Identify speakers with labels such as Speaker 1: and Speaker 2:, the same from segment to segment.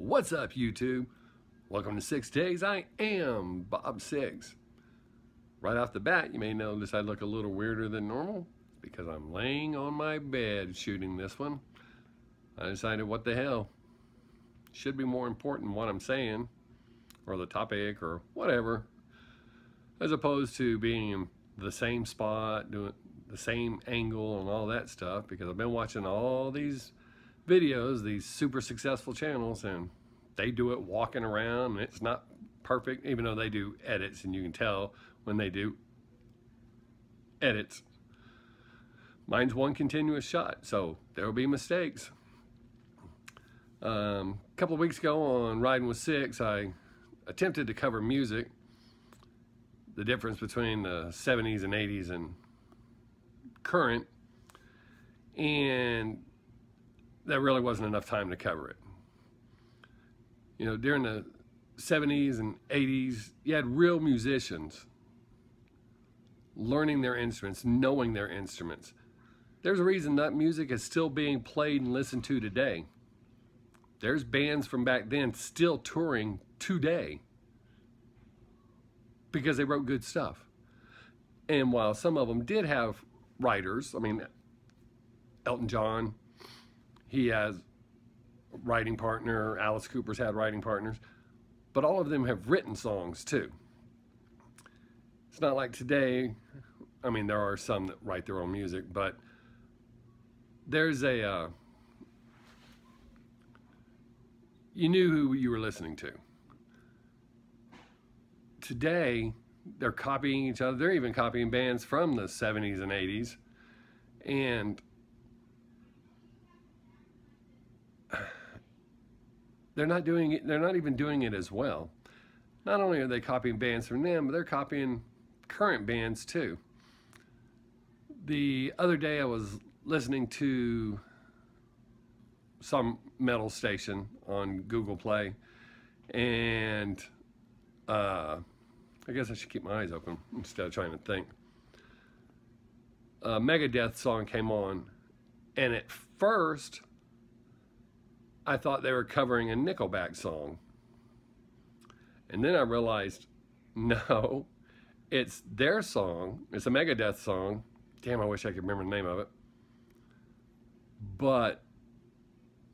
Speaker 1: What's up, YouTube? Welcome to Sixx Daze. I am Bob Sixx. Right off the bat, you may notice I look a little weirder than normal because I'm laying on my bed shooting this one. I decided, what the hell? Should be more important what I'm saying, or the topic, or whatever, as opposed to being in the same spot, doing the same angle and all that stuff, because I've been watching all these videos, these super successful channels, and they do it walking around, and it's not perfect, even though they do edits, and you can tell when they do edits. Mine's one continuous shot, so there will be mistakes. A couple of weeks ago on Riding with Sixx, I attempted to cover music, the difference between the 70s and 80s and current, and there really wasn't enough time to cover it. You know, during the 70s and 80s, you had real musicians learning their instruments, knowing their instruments. There's a reason that music is still being played and listened to today. There's bands from back then still touring today because they wrote good stuff. And while some of them did have writers, I mean, Elton John, he has a writing partner, Alice Cooper's had writing partners, but all of them have written songs too. It's not like today. I mean, there are some that write their own music, but there's a, you knew who you were listening to. Today, they're copying each other. They're even copying bands from the 70s and 80s. And they're not doing it, they're not even doing it as well. Not only are they copying bands from them, but they're copying current bands too. The other day I was listening to some metal station on Google Play, and I guess I should keep my eyes open instead of trying to think. A Megadeth song came on, and at first I thought they were covering a Nickelback song. And then I realized, no, it's their song. It's a Megadeth song. Damn, I wish I could remember the name of it. But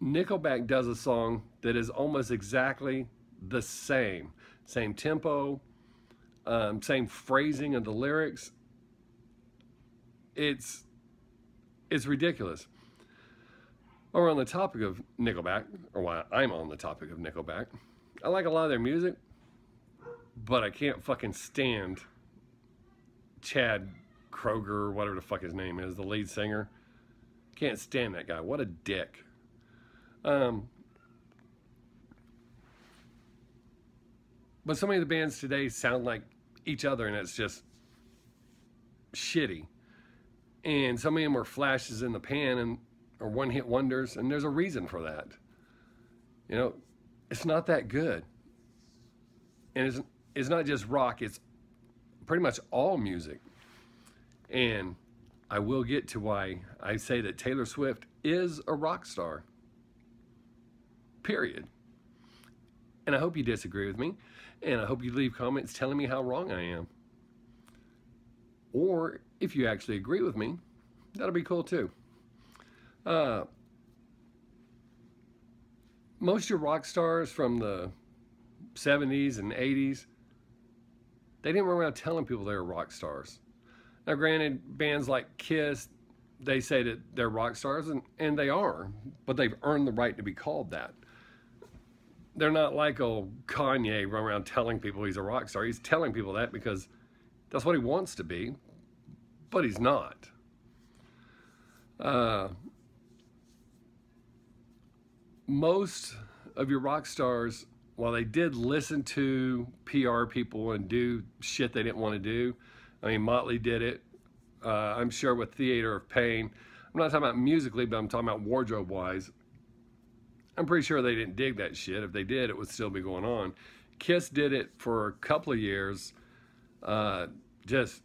Speaker 1: Nickelback does a song that is almost exactly the same. Same tempo, same phrasing of the lyrics. It's ridiculous. Or on the topic of Nickelback, or while I'm on the topic of Nickelback, I like a lot of their music, but I can't fucking stand Chad Kroger, or whatever the fuck his name is, the lead singer. Can't stand that guy. What a dick. But so many of the bands today sound like each other, and it's just shitty. And so many of them are flashes in the pan and or one-hit wonders, and there's a reason for that. You know, it's not that good. And it's not just rock, it's pretty much all music. And I will get to why I say that Taylor Swift is a rock star. Period. And I hope you disagree with me, and I hope you leave comments telling me how wrong I am. Or if you actually agree with me, that'll be cool too. Most of your rock stars from the 70s and 80s, they didn't run around telling people they were rock stars. Now granted, bands like Kiss, they say that they're rock stars, and they are, but they've earned the right to be called that. They're not like old Kanye running around telling people he's a rock star. He's telling people that because that's what he wants to be, but he's not. Most of your rock stars, while they did listen to PR people and do shit they didn't want to do, I mean, Motley did it, I'm sure, with Theater of Pain. I'm not talking about musically, but I'm talking about wardrobe-wise. I'm pretty sure they didn't dig that shit. If they did, it would still be going on. Kiss did it for a couple of years, just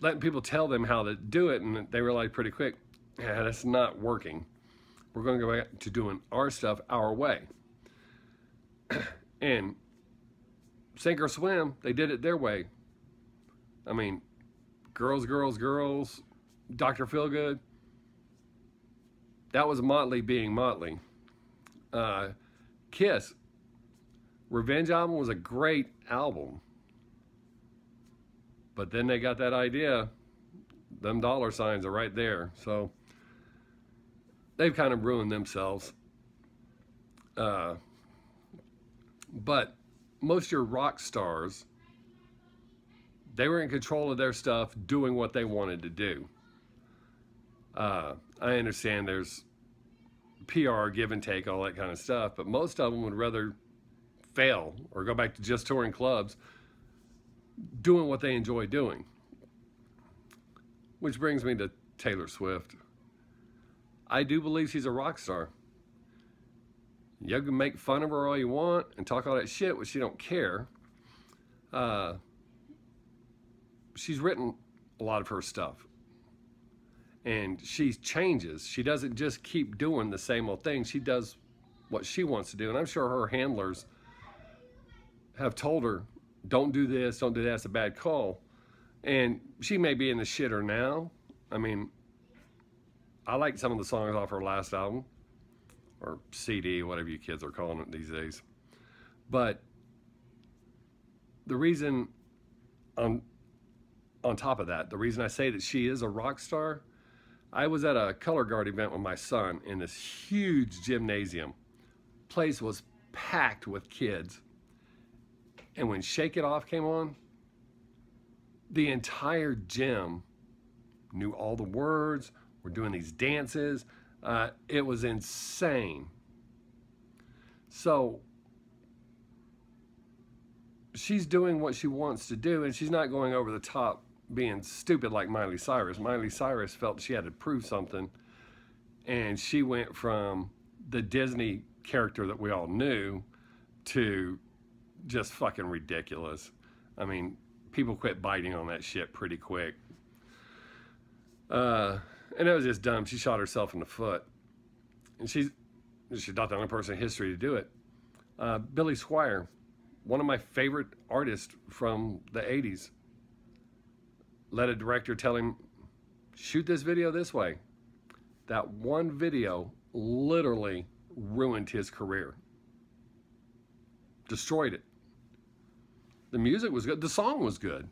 Speaker 1: letting people tell them how to do it, and they realized pretty quick, yeah, that's not working. We're going to go back to doing our stuff our way. And sink or swim, they did it their way. I mean, Girls, Girls, Girls, Dr. Feelgood, that was Motley being Motley. Kiss, Revenge album was a great album. But then they got that idea, them dollar signs are right there. So they've kind of ruined themselves. But most of your rock stars, they were in control of their stuff, doing what they wanted to do. I understand there's PR, give and take, all that kind of stuff, but most of them would rather fail or go back to just touring clubs, doing what they enjoy doing. Which brings me to Taylor Swift. I do believe she's a rock star. You can make fun of her all you want and talk all that shit, which she don't care. She's written a lot of her stuff. And she changes. She doesn't just keep doing the same old thing. She does what she wants to do. And I'm sure her handlers have told her, don't do this, don't do that, it's a bad call. And she may be in the shitter now. I mean, I like some of the songs off her last album, or CD, whatever you kids are calling it these days. But the reason, on top of that, the reason I say that she is a rock star, I was at a color guard event with my son in this huge gymnasium. Place was packed with kids. And when Shake It Off came on, the entire gym knew all the words, were doing these dances. It was insane. So she's doing what she wants to do, and she's not going over the top being stupid like Miley Cyrus. Miley Cyrus felt she had to prove something, and she went from the Disney character that we all knew to just fucking ridiculous. I mean, people quit biting on that shit pretty quick. And it was just dumb. She shot herself in the foot. And she's not the only person in history to do it. Billy Squier, one of my favorite artists from the 80s, let a director tell him, shoot this video this way. That one video literally ruined his career. Destroyed it. The music was good. The song was good.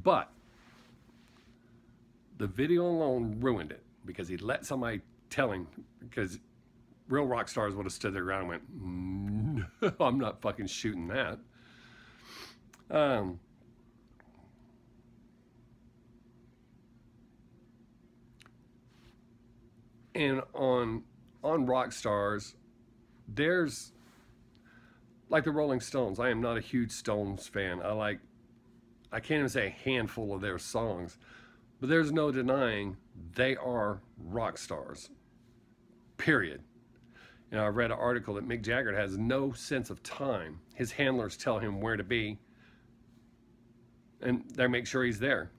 Speaker 1: But the video alone ruined it because he let somebody tell him, because real rock stars would have stood their ground and went, no, I'm not fucking shooting that. And on rock stars, there's, like the Rolling Stones. I am not a huge Stones fan. I can't even say a handful of their songs, but there's no denying they are rock stars, period. You know, I read an article that Mick Jagger has no sense of time. His handlers tell him where to be, and they make sure he's there.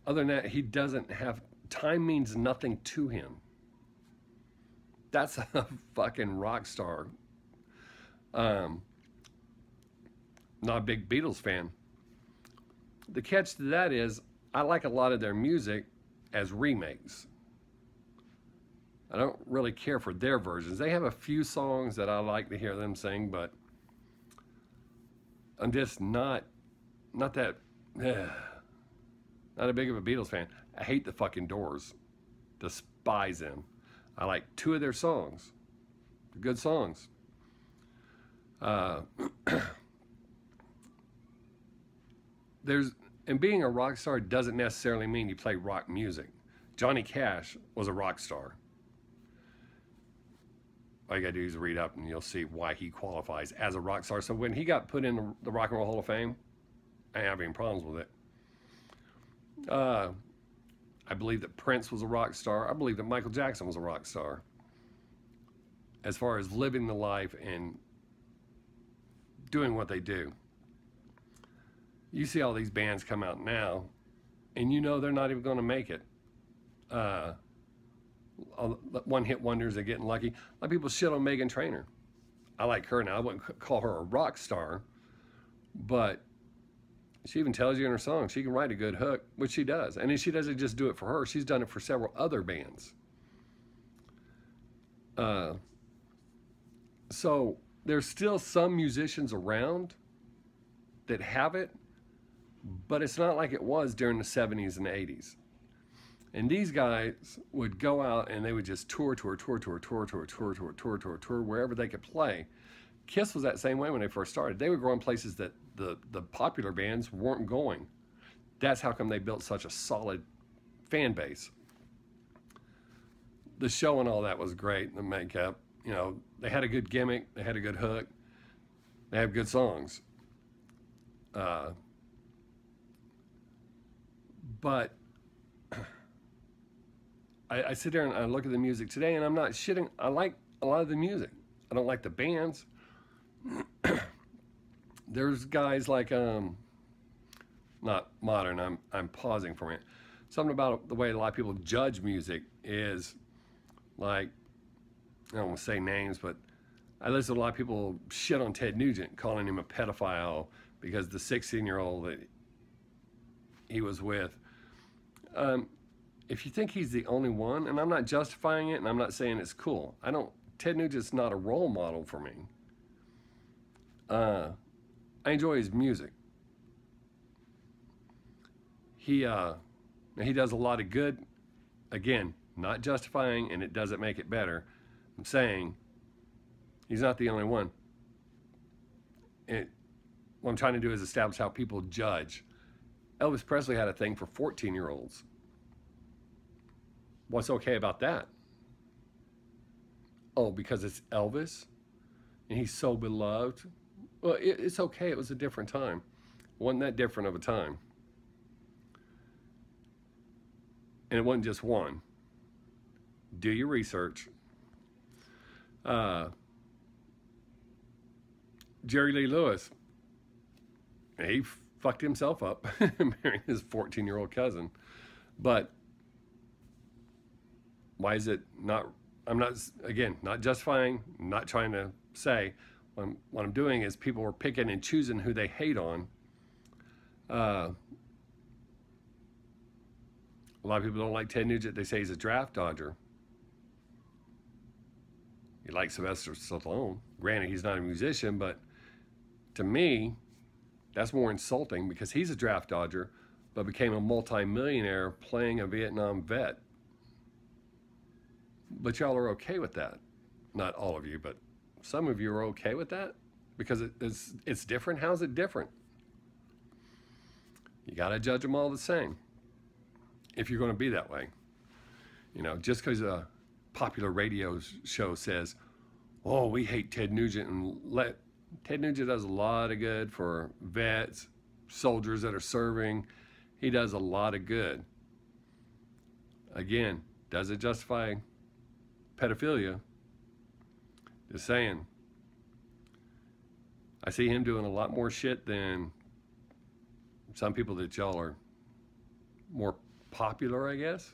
Speaker 1: Other than that, he doesn't have, time means nothing to him. That's a fucking rock star. Not a big Beatles fan. The catch to that is, I like a lot of their music as remakes. I don't really care for their versions. They have a few songs that I like to hear them sing, but I'm just not a big of a Beatles fan. I hate the fucking Doors. Despise them. I like two of their songs. They're good songs. And being a rock star doesn't necessarily mean you play rock music. Johnny Cash was a rock star. All you gotta do is read up and you'll see why he qualifies as a rock star. So when he got put in the Rock and Roll Hall of Fame, I ain't having any problems with it. I believe that Prince was a rock star. I believe that Michael Jackson was a rock star. As far as living the life and doing what they do. You see all these bands come out now, and you know they're not even going to make it. One-hit wonders are getting lucky. A lot of people shit on Meghan Trainor. I like her now. I wouldn't call her a rock star, but she even tells you in her song she can write a good hook, which she does. And she doesn't just do it for her. She's done it for several other bands. So there's still some musicians around that have it, but it's not like it was during the 70s and 80s. And these guys would go out and they would just tour wherever they could play. Kiss was that same way when they first started. They would go in places that the popular bands weren't going. That's how come they built such a solid fan base. The show and all that was great, the makeup. You know, they had a good gimmick, they had a good hook, they have good songs. But I sit there and I look at the music today, and I'm not shitting. I like a lot of the music. I don't like the bands. There's guys like not modern. I'm pausing for a minute. Something about the way a lot of people judge music is like, I don't want to say names, but I listen to a lot of people shit on Ted Nugent, calling him a pedophile because the 16-year-old that he was with. If you think he's the only one, and I'm not justifying it, and I'm not saying it's cool. Ted Nugent's not a role model for me. I enjoy his music. He does a lot of good. Again, not justifying, and it doesn't make it better. I'm saying he's not the only one. What I'm trying to do is establish how people judge. Elvis Presley had a thing for 14-year-olds. What's okay about that? Oh, because it's Elvis and he's so beloved? Well, it's okay. It was a different time. It wasn't that different of a time. And it wasn't just one. Do your research. Jerry Lee Lewis, he fucked himself up marrying his 14-year-old cousin. But why is it not? I'm not, again, not justifying, not trying to say. What I'm doing is people are picking and choosing who they hate on. A lot of people don't like Ted Nugent. They say he's a draft dodger. You like Sylvester Stallone. Granted, he's not a musician, but to me, that's more insulting because he's a draft dodger, but became a multi-millionaire playing a Vietnam vet. But y'all are okay with that. Not all of you, but some of you are okay with that because it's different. How's it different? You got to judge them all the same if you're going to be that way. You know, just because a popular radio show says, oh, we hate Ted Nugent, and Ted Nugent does a lot of good for vets, soldiers that are serving. He does a lot of good. Again, does it justify pedophilia? Just saying. I see him doing a lot more shit than some people that y'all are more popular, I guess.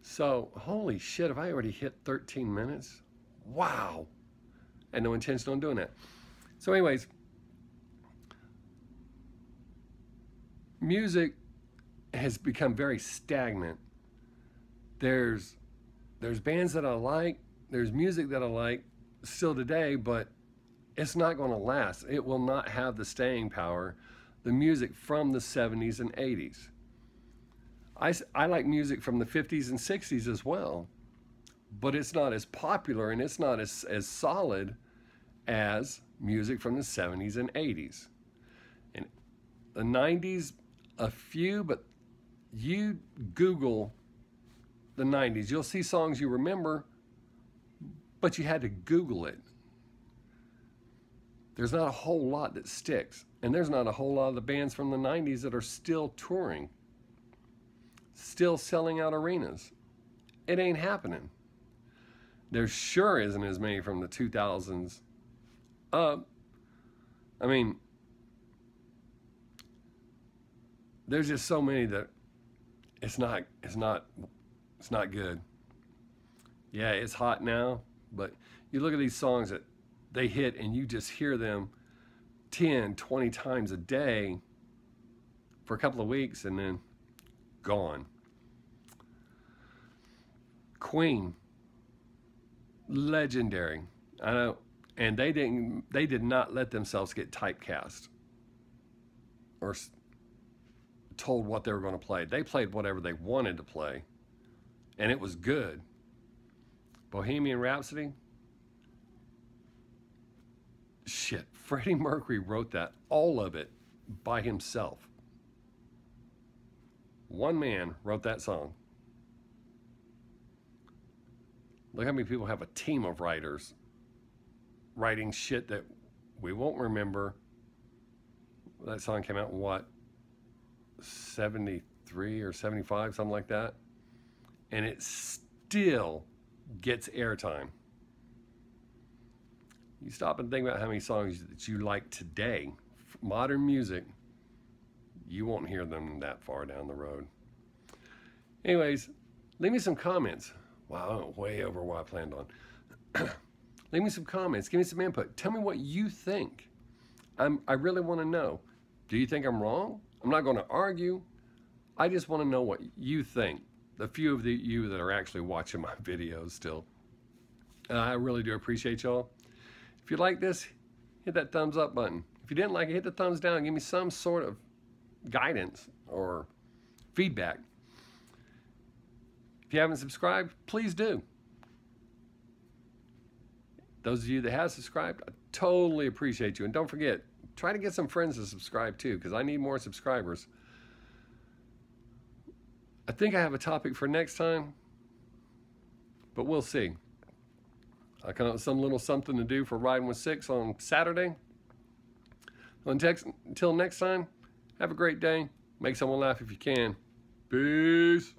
Speaker 1: So, holy shit, have I already hit 13 minutes? Wow. And no intention on doing that. So anyways, music has become very stagnant. There's bands that I like, there's music that I like still today, but it's not going to last. It will not have the staying power, the music from the 70s and 80s. I like music from the 50s and 60s as well, but it's not as popular and it's not as solid as music from the 70s and 80s. And the 90s, a few, but you Google the 90s, you'll see songs you remember, but you had to Google it. There's not a whole lot that sticks, and there's not a whole lot of the bands from the 90s that are still touring, still selling out arenas. It ain't happening. There sure isn't as many from the 2000s up. I mean, there's just so many that it's not good. Yeah, it's hot now, but you look at these songs that they hit and you just hear them 10, 20 times a day for a couple of weeks and then gone. Queen, legendary. I know, and they did not let themselves get typecast or told what they were going to play. They played whatever they wanted to play, and it was good. Bohemian Rhapsody, shit, Freddie Mercury wrote that, all of it, by himself. One man wrote that song. Look how many people have a team of writers writing shit that we won't remember. That song came out in what, 73 or 75, something like that. And it still gets airtime. You stop and think about how many songs that you like today, modern music, you won't hear them that far down the road. Anyways, leave me some comments. Wow, I went way over what I planned on. Leave me some comments. Give me some input. Tell me what you think. I really want to know. Do you think I'm wrong? I'm not going to argue. I just want to know what you think. The few of you that are actually watching my videos still. I really do appreciate y'all. If you like this, hit that thumbs up button. If you didn't like it, hit the thumbs down. Give me some sort of guidance or feedback. If you haven't subscribed, please do. Those of you that have subscribed, I totally appreciate you. And don't forget, try to get some friends to subscribe too, because I need more subscribers. I think I have a topic for next time, but we'll see. I come up with some little something to do for Riding with Sixx on Saturday. Until next time, have a great day. Make someone laugh if you can. Peace.